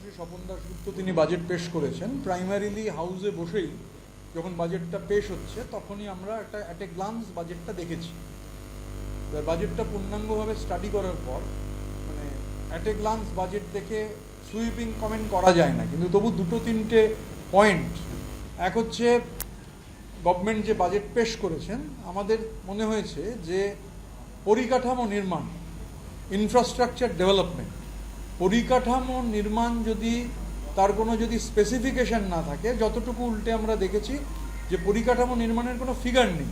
অর্থমন্ত্রী স্বপন দাশগুপ্ত তিনি বাজেট পেশ করেছেন। প্রাইমারিলি হাউসে বসেই যখন বাজেটটা পেশ হচ্ছে তখনই আমরা একটা অ্যাট এ গ্লান্স বাজেটটা দেখেছি। বাজেটটা পূর্ণাঙ্গভাবে স্টাডি করার পর মানে অ্যাট এ গ্লান্স বাজেট দেখে সুইপিং কমেন্ট করা যায় না, কিন্তু তবু দুটো তিনটে পয়েন্ট। এক হচ্ছে গভর্নমেন্ট যে বাজেট পেশ করেছেন, আমাদের মনে হয়েছে যে পরিকাঠামো নির্মাণ, ইনফ্রাস্ট্রাকচার ডেভেলপমেন্ট, পরিকাঠামো নির্মাণ যদি তার কোনো যদি স্পেসিফিকেশন না থাকে, যতটুকু উল্টে আমরা দেখেছি যে পরিকাঠামো নির্মাণের কোনো ফিগার নেই।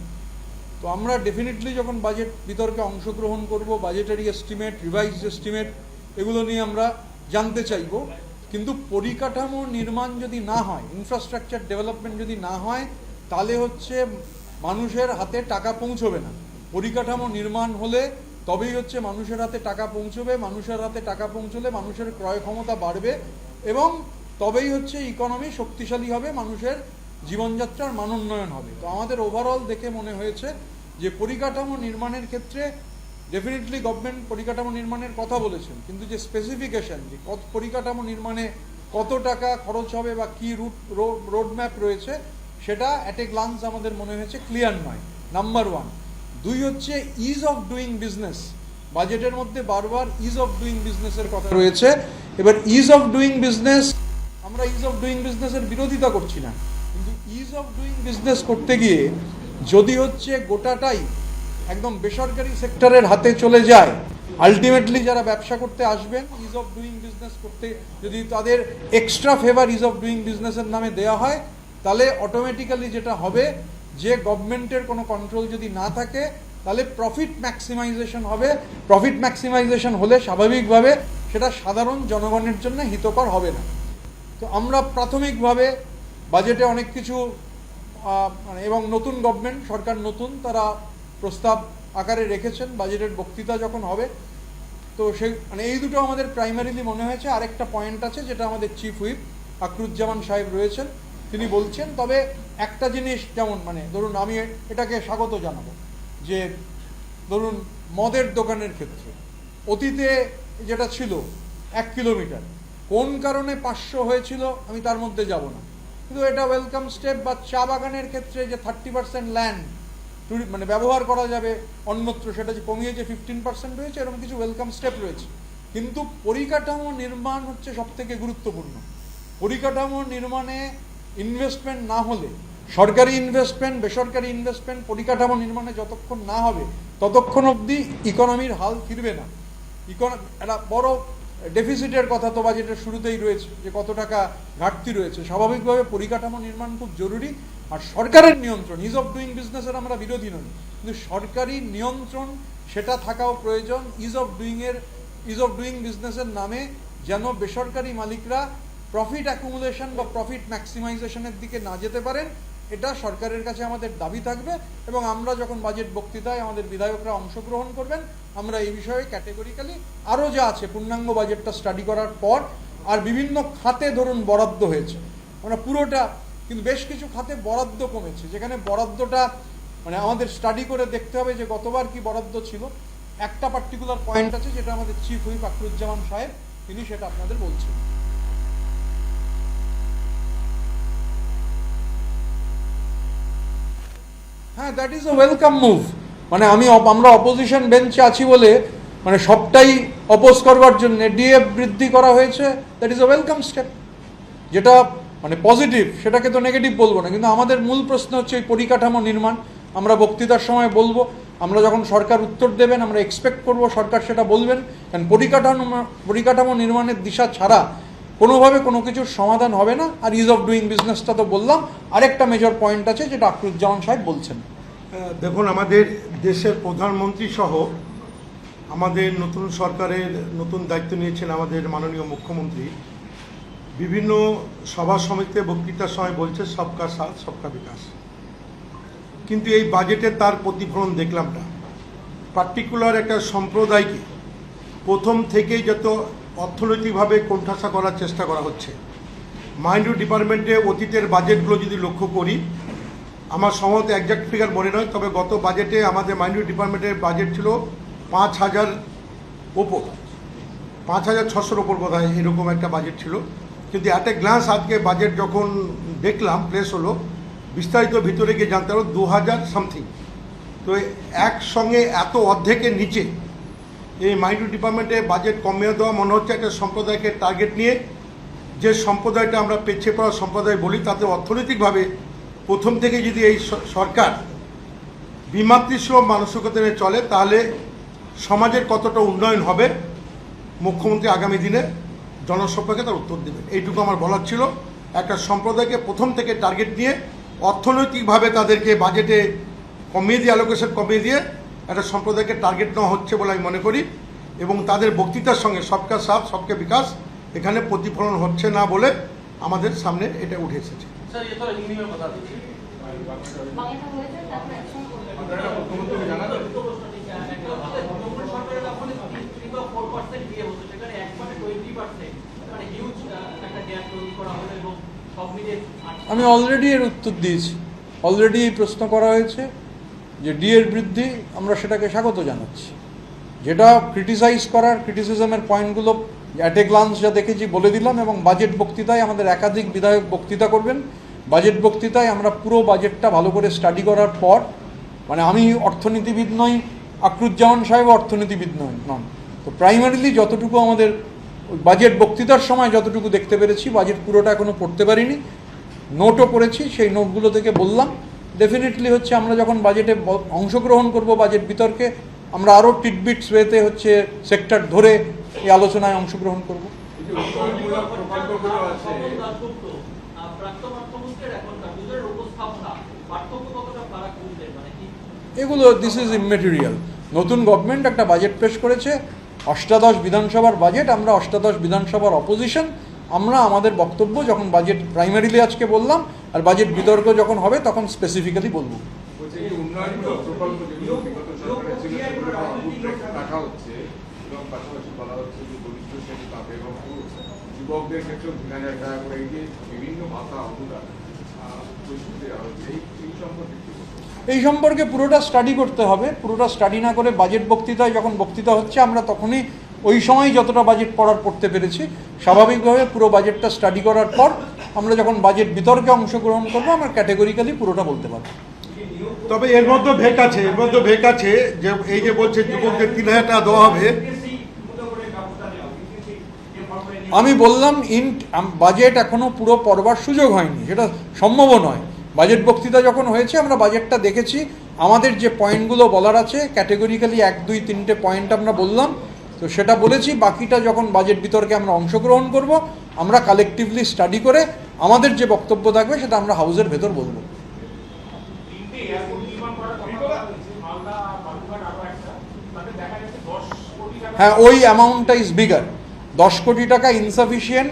তো আমরা ডেফিনেটলি যখন বাজেট বিতর্কে অংশগ্রহণ করব, বাজেটারি এস্টিমেট, রিভাইজড এস্টিমেট এগুলো নিয়ে আমরা জানতে চাইব। কিন্তু পরিকাঠামো নির্মাণ যদি না হয়, ইনফ্রাস্ট্রাকচার ডেভেলপমেন্ট যদি না হয়, তাহলে হচ্ছে মানুষের হাতে টাকা পৌঁছবে না। পরিকাঠামো নির্মাণ হলে তবেই হচ্ছে মানুষের হাতে টাকা পৌঁছবে, মানুষের হাতে টাকা পৌঁছলে মানুষের ক্রয় ক্ষমতা বাড়বে এবং তবেই হচ্ছে ইকোনমি শক্তিশালী হবে, মানুষের জীবনযাত্রার মানোন্নয়ন হবে। তো আমাদের ওভারঅল দেখে মনে হয়েছে যে পরিকাঠামো নির্মাণের ক্ষেত্রে ডেফিনেটলি গভর্নমেন্ট পরিকাঠামো নির্মাণের কথা বলেছেন, কিন্তু যে স্পেসিফিকেশন যে পরিকাঠামো নির্মাণে কত টাকা খরচ হবে বা কী রোড ম্যাপ রয়েছে, সেটা অ্যাট এ গ্লান্স আমাদের মনে হয়েছে ক্লিয়ার নয়, নাম্বার ওয়ান। দুই হচ্ছে ইজ অফ ডুইং বিজনেস। বাজেটের মধ্যে বারবার ইজ অফ ডুইং বিজনেসের কথা রয়েছে। এবার ইজ অফ ডুইং বিজনেস, আমরা ইজ অফ ডুইং বিজনেসের বিরোধিতা করছি না, কিন্তু ইজ অফ ডুইং বিজনেস করতে গিয়ে যদি হচ্ছে গোটাটাই একদম বেসরকারি সেক্টরের হাতে চলে যায়, আলটিমেটলি যারা ব্যবসা করতে আসবেন ইজ অফ ডুইং বিজনেস করতে যদি তাদের extra favour ease of doing বিজনেসের নামে দেওয়া হয়, তাহলে অটোমেটিক্যালি যেটা হবে যে গভর্নমেন্টের কোনো কন্ট্রোল যদি না থাকে, তাহলে প্রফিট ম্যাক্সিমাইজেশন হবে। প্রফিট ম্যাক্সিমাইজেশন হলে স্বাভাবিকভাবে সেটা সাধারণ জনগণের জন্য হিতকর হবে না। তো আমরা প্রাথমিকভাবে বাজেটে অনেক কিছু এবং নতুন গভর্নমেন্ট, সরকার নতুন, তারা প্রস্তাব আকারে রেখেছেন বাজেটের বক্তৃতা যখন হবে। তো সেই এই দুটো আমাদের প্রাইমারিলি মনে হয়েছে। আরেকটা পয়েন্ট আছে যেটা আমাদের চিফ হুইপ আকরুজ্জামান সাহেব রয়েছেন, তিনি বলছেন। তবে একটা জিনিস, যেমন ধরুন আমি এটাকে স্বাগত জানাবো যে ধরুন মদের দোকানের ক্ষেত্রে অতীতে যেটা ছিল 1 কিলোমিটার, কোন কারণে 500 হয়েছিল আমি তার মধ্যে যাব না, কিন্তু এটা ওয়েলকাম স্টেপ। বা চা বাগানের ক্ষেত্রে যে 30% ল্যান্ড ব্যবহার করা যাবে অন্যত্র, সেটা যে কমিয়েছে 15% হয়েছে, এরকম কিছু ওয়েলকাম স্টেপ রয়েছে। কিন্তু পরিকাঠামো নির্মাণ হচ্ছে সবথেকে গুরুত্বপূর্ণ। পরিকাঠামো নির্মাণে ইনভেস্টমেন্ট না হলে, সরকারি ইনভেস্টমেন্ট, বেসরকারি ইনভেস্টমেন্ট পরিকাঠামো নির্মাণে যতক্ষণ না হবে ততক্ষণ অবধি ইকোনমির হাল ফিরবে না। একটা বড় ডেফিসিটের কথা তো বাজেটের শুরুতেই রয়েছে যে কত টাকা ঘাটতি রয়েছে। স্বাভাবিকভাবে পরিকাঠামো নির্মাণ খুব জরুরি। আর সরকারের নিয়ন্ত্রণ, ইজ অফ ডুইং বিজনেসের আমরা বিরোধী নই, কিন্তু সরকারি নিয়ন্ত্রণ সেটা থাকাও প্রয়োজন। ইজ অফ ডুইং বিজনেসের নামে যেন বেসরকারি মালিকরা প্রফিট অ্যাকুমুলেশন বা প্রফিট ম্যাক্সিমাইজেশনের দিকে না যেতে পারেন, এটা সরকারের কাছে আমাদের দাবি থাকবে। এবং আমরা যখন বাজেট বক্তৃতায় আমাদের বিধায়করা অংশগ্রহণ করবেন, আমরা এই বিষয়ে ক্যাটেগরিক্যালি আরও যা আছে পূর্ণাঙ্গ বাজেটটা স্টাডি করার পর, আর বিভিন্ন খাতে ধরুন বরাদ্দ হয়েছে, আমরা পুরোটা, কিন্তু বেশ কিছু খাতে বরাদ্দ কমেছে, যেখানে বরাদ্দটা আমাদের স্টাডি করে দেখতে হবে যে গতবার কি বরাদ্দ ছিল। একটা পার্টিকুলার পয়েন্ট আছে যেটা আমাদের চিফ হুইপ আকরুজ্জামান সাহেব, তিনি সেটা আপনাদের বলছেন। হ্যাঁ, that is a welcome move. আমরা অপোজিশন বেঞ্চে আছি বলে সবটাই অপোজ করবার জন্য ডিএফ বৃদ্ধি করা হয়েছে, that is a welcome step. যেটা পজিটিভ, সেটাকে তো নেগেটিভ বলবো না, কিন্তু আমাদের মূল প্রশ্ন হচ্ছে এই পরিকাঠামো নির্মাণ। আমরা বক্তৃতার সময় বলবো, আমরা যখন সরকার উত্তর দেবেন আমরা এক্সপেক্ট করবো সরকার সেটা বলবেন, কারণ পরিকাঠামো নির্মাণের দিশা ছাড়া কোনোভাবে কোনো কিছুর সমাধান হবে না। আর ইজ অফ ডুইং বিজনেসটা তো বললাম। আরেকটা মেজর পয়েন্ট আছে যেটা আকরুজ্জামান সাহেব বলছেন। দেখুন, আমাদের দেশের প্রধানমন্ত্রী সহ আমাদের নতুন সরকারের নতুন দায়িত্ব নিয়েছেন আমাদের মাননীয় মুখ্যমন্ত্রী। বিভিন্ন সভা সমিতিতে বক্তৃতার সময় বলছে সবকা সাথ সবকা বিকাশ, কিন্তু এই বাজেটে তার প্রতিফলন দেখলাম না। পার্টিকুলার একটা সম্প্রদায়কে প্রথম থেকেই যত অর্থনৈতিকভাবে কোণঠাসা করার চেষ্টা করা হচ্ছে। মাইনরিটি ডিপার্টমেন্টে অতীতের বাজেটগুলো যদি লক্ষ্য করি, আমার সম্ভবত একজ্যাক্ট ফিগার মনে নয়, তবে গত বাজেটে আমাদের মাইনরিটি ডিপার্টমেন্টের বাজেট ছিল 5,000 ওপর, 5,600 ওপর বোধ হয়, এরকম একটা বাজেট ছিল। কিন্তু অ্যাট এ গ্লান্স আজকে বাজেট যখন দেখলাম প্লেস হলো, বিস্তারিত ভিতরে গিয়ে জানতে পারো 2000 সামথিং। তো একসঙ্গে এত অর্ধেকের নিচে এই মাইনরিটি ডিপার্টমেন্টে বাজেট কমিয়ে দেওয়া মনে হচ্ছে একটা সম্প্রদায়কে টার্গেট নিয়ে, যে সম্প্রদায়টা আমরা পেছিয়ে পড়া সম্প্রদায় বলি, তাতে অর্থনৈতিকভাবে প্রথম থেকে যদি এই সরকার বিমাতৃসুলভ মানসিকতা নিয়ে চলে, তাহলে সমাজের কতটা উন্নয়ন হবে মুখ্যমন্ত্রী আগামী দিনে জনসম্পর্কে তার উত্তর দেবেন। এইটুকু আমার বলার ছিল। একটা সম্প্রদায়কে প্রথম থেকে টার্গেট নিয়ে অর্থনৈতিকভাবে তাদেরকে বাজেটে কমিয়ে দিয়ে, অ্যালোকেশন কমিয়ে দিয়ে একটা সম্প্রদায়কে টার্গেট নেওয়া হচ্ছে বলে আমি মনে করি, এবং তাদের বক্তৃতার সঙ্গে সবকা সাথ সবকে বিকাশ এখানে প্রতিফলন হচ্ছে না বলে আমাদের সামনে এটা উঠে এসেছে। আমি অলরেডি এর উত্তর দিয়েছি। অলরেডি এই প্রশ্ন করা হয়েছে যে ডি এর বৃদ্ধি, আমরা সেটাকে স্বাগত জানাচ্ছি। যেটা ক্রিটিসাইজ করার, ক্রিটিসিজমের পয়েন্টগুলো অ্যাট এ গ্লান্স যা দেখেছি বলে দিলাম, এবং বাজেট বক্তৃতায় আমাদের একাধিক বিধায়ক বক্তৃতা করবেন। বাজেট বক্তৃতায় আমরা পুরো বাজেটটা ভালো করে স্টাডি করার পর, মানে আমি অর্থনীতিবিদ নই, আকরুজ্জামান সাহেব অর্থনীতিবিদ নন, তো প্রাইমারিলি যতটুকু আমাদের বাজেট বক্তৃতার সময় যতটুকু দেখতে পেরেছি, বাজেট পুরোটা এখনও পড়তে পারিনি, নোটও করেছি। সেই নোটগুলো থেকে বললাম ডেফিনেটলি হচ্ছে আমরা যখন বাজেটে অংশগ্রহণ করব, বাজেট বিতর্কে, আমরা আরও টিটবিটস ওয়েতে হচ্ছে সেক্টর ধরে এই আলোচনায় অংশগ্রহণ করব। এগুলো দিস ইজ ইমমেটেরিয়াল। নতুন গভর্নমেন্ট একটা বাজেট পেশ করেছে, অষ্টাদশ বিধানসভার বাজেট। আমরা অষ্টাদশ বিধানসভার অপোজিশন, আমরা আমাদের বক্তব্য যখন বাজেট প্রাইমারিলি আজকে বললাম, আর বাজেট বিতর্ক যখন হবে তখন স্পেসিফিক্যালি বলবো। এই সম্পর্কে পুরোটা স্টাডি করতে হবে। পুরোটা স্টাডি না করে বাজেট বক্তৃতায় যখন বক্তৃতা হচ্ছে, আমরা তখনই ওই সময় যতটা বাজেট পড়তে পেরেছি, স্বাভাবিকভাবে পুরো বাজেটটা স্টাডি করার পর আমরা যখন বাজেট বিতর্কে অংশগ্রহণ করবো, আমরা ক্যাটেগরিক্যালি পুরোটা বলতে পারবো। তবে এর মধ্যে ভেক আছে যে এই যে বলছে যুবকদের 3000 টাকা দেওয়া হবে। আমি বললাম বাজেট এখনো পুরো পড়বার সুযোগ হয়নি, সেটা সম্ভব নয়। বাজেট বক্তৃতা যখন হয়েছে, আমরা বাজেটটা দেখেছি, আমাদের যে পয়েন্টগুলো বলার আছে ক্যাটেগরিক্যালি 1, 2, 3টে পয়েন্ট আমরা বললাম, তো সেটা বলেছি। বাকিটা যখন বাজেট বিতর্কে আমরা অংশগ্রহণ করব, আমরা কালেকটিভলি স্টাডি করে আমাদের যে বক্তব্য থাকবে সেটা আমরা হাউসের ভেতর বলবো। হ্যাঁ, ওই অ্যামাউন্টটা ইজ বিগার। 10 কোটি টাকা ইনসাফিসিয়েন্ট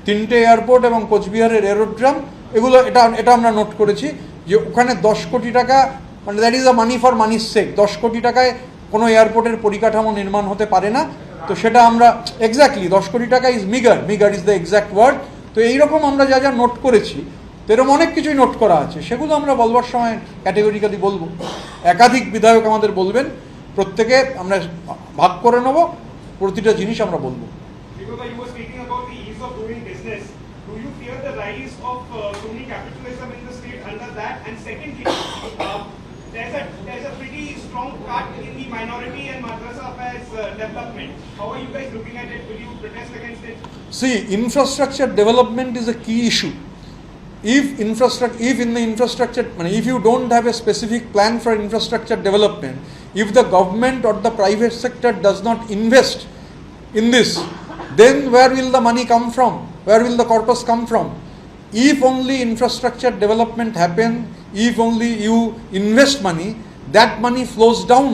3টে এয়ারপোর্ট এবং কোচবিহারের এরোড্রাম, এগুলো এটা আমরা নোট করেছি যে ওখানে 10 কোটি টাকা, মানে that is a money for মানির সেক। 10 কোটি টাকায় কোনো এয়ারপোর্টের পরিকাঠামো নির্মাণ হতে পারে না, তো সেটা আমরা এক্স্যাক্টলি 10 কোটি টাকা is meagre is the exact word. তো এইরকম আমরা যা যা নোট করেছি, তো এরকম অনেক কিছুই নোট করা আছে, সেগুলো আমরা বলবার সময় ক্যাটেগরিক্যালি বলবো। একাধিক বিধায়ক আমাদের বলবেন, প্রত্যেকে আমরা ভাগ করে নেব, প্রতিটা জিনিস আমরা বলবো। There's a pretty strong cut in the minority and madrasa affairs development. How are you guys looking at it? Will you protest against it? See, infrastructure development is a key issue. If you don't have a specific plan for infrastructure development, if the government or the private sector does not invest in this, then where will the money come from? Where will the corpus come from? If only infrastructure development happen, if only you invest money, that money flows down.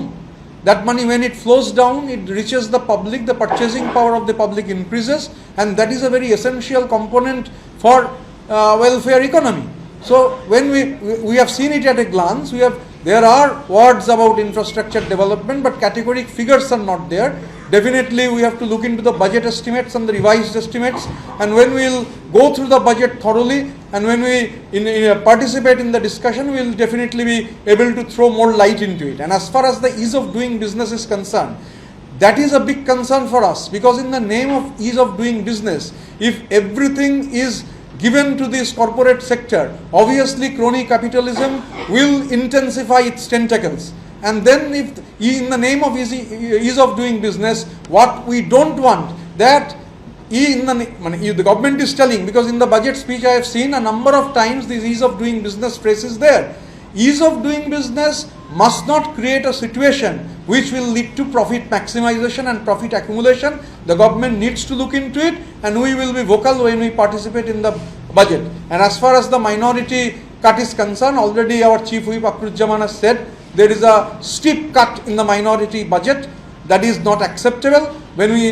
That money, when it flows down, it reaches the public, the purchasing power of the public increases, and that is a very essential component for welfare economy. So when we have seen it at a glance, there are words about infrastructure development, but categoric figures are not there. Definitely we have to look into the budget estimates and the revised estimates, and when we will go through the budget thoroughly, and when we participate in the discussion, we will definitely be able to throw more light into it. And as far as the ease of doing business is concerned, that is a big concern for us, because in the name of ease of doing business, if everything is given to this corporate sector, obviously crony capitalism will intensify its tentacles. And then if in the name of ease of doing business, what we don't want, that the government is telling, because in the budget speech I have seen a number of times this ease of doing business phrase is there. Ease of doing business must not create a situation which will lead to profit maximization and profit accumulation. The government needs to look into it, and we will be vocal when we participate in the budget. And as far as the minority cut is concerned, already our Chief Whip Akruzzaman has said there is a steep cut in the minority budget. That is not acceptable. When we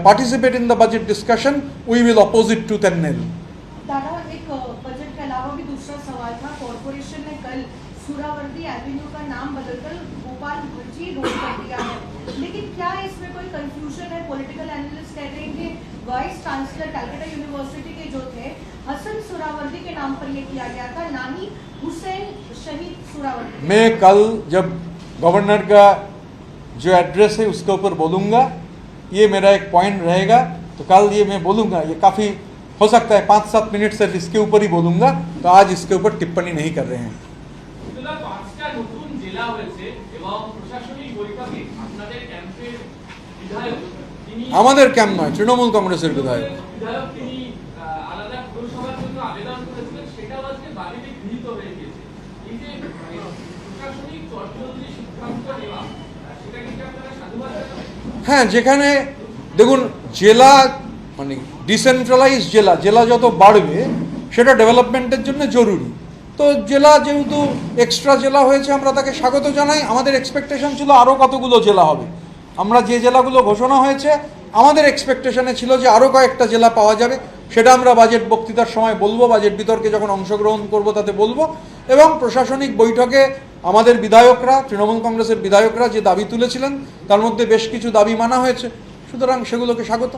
participate in the budget discussion, we will oppose it tooth and nail. दादा, एक budget के अलावा भी दूसरा सवाल था। Corporation ने कल सुरावर्दी एवेन्यू का नाम बदलकर गोपाल भज्जी रोड कर दिया है, लेकिन क्या इसमें कोई कंफ्यूजन है? पॉलिटिकल एनालिस्ट कहते हैं कि वाइस चांसलर कलकत्ता यूनिवर्सिटी के जो थे हसन सुरावर्दी के नाम पर ये किया गया था, ना ही हुसैन शहीद सुरावर्दी। मैं कल जब गवर्नर का जो एड्रेस है उसके ऊपर बोलूँगा, ये मेरा एक पॉइंट रहेगा, तो कल ये मैं बोलूँगा। ये काफ़ी हो सकता है 5-7 मिनट से इसके ऊपर ही बोलूँगा, तो आज इसके ऊपर टिप्पणी नहीं कर रहे हैं। আমাদের ক্যাম্প নয়, তৃণমূল কংগ্রেসের বিধায়ক। হ্যাঁ, যেখানে দেখুন জেলা মানে ডিসেন্ট্রালাইজ জেলা যত বাড়বে সেটা ডেভেলপমেন্টের জন্য জরুরি। তো জেলা যেহেতু এক্সট্রা জেলা হয়েছে, আমরা তাকে স্বাগত জানাই। আমাদের এক্সপেকটেশন ছিল আরও কতগুলো জেলা হবে। আমরা যে জেলাগুলো ঘোষণা হয়েছে, আমাদের এক্সপেকটেশনে ছিল যে আরও কয়েকটা জেলা পাওয়া যাবে। সেটা আমরা বাজেট বক্তৃতার সময় বলবো, বাজেট বিতর্কে যখন অংশগ্রহণ করব তাতে বলবো। এবং প্রশাসনিক বৈঠকে আমাদের বিধায়করা, তৃণমূল কংগ্রেসের বিধায়করা যে দাবি তুলেছিলেন তার মধ্যে বেশ কিছু দাবি মানা হয়েছে, সুতরাং সেগুলোকে স্বাগত।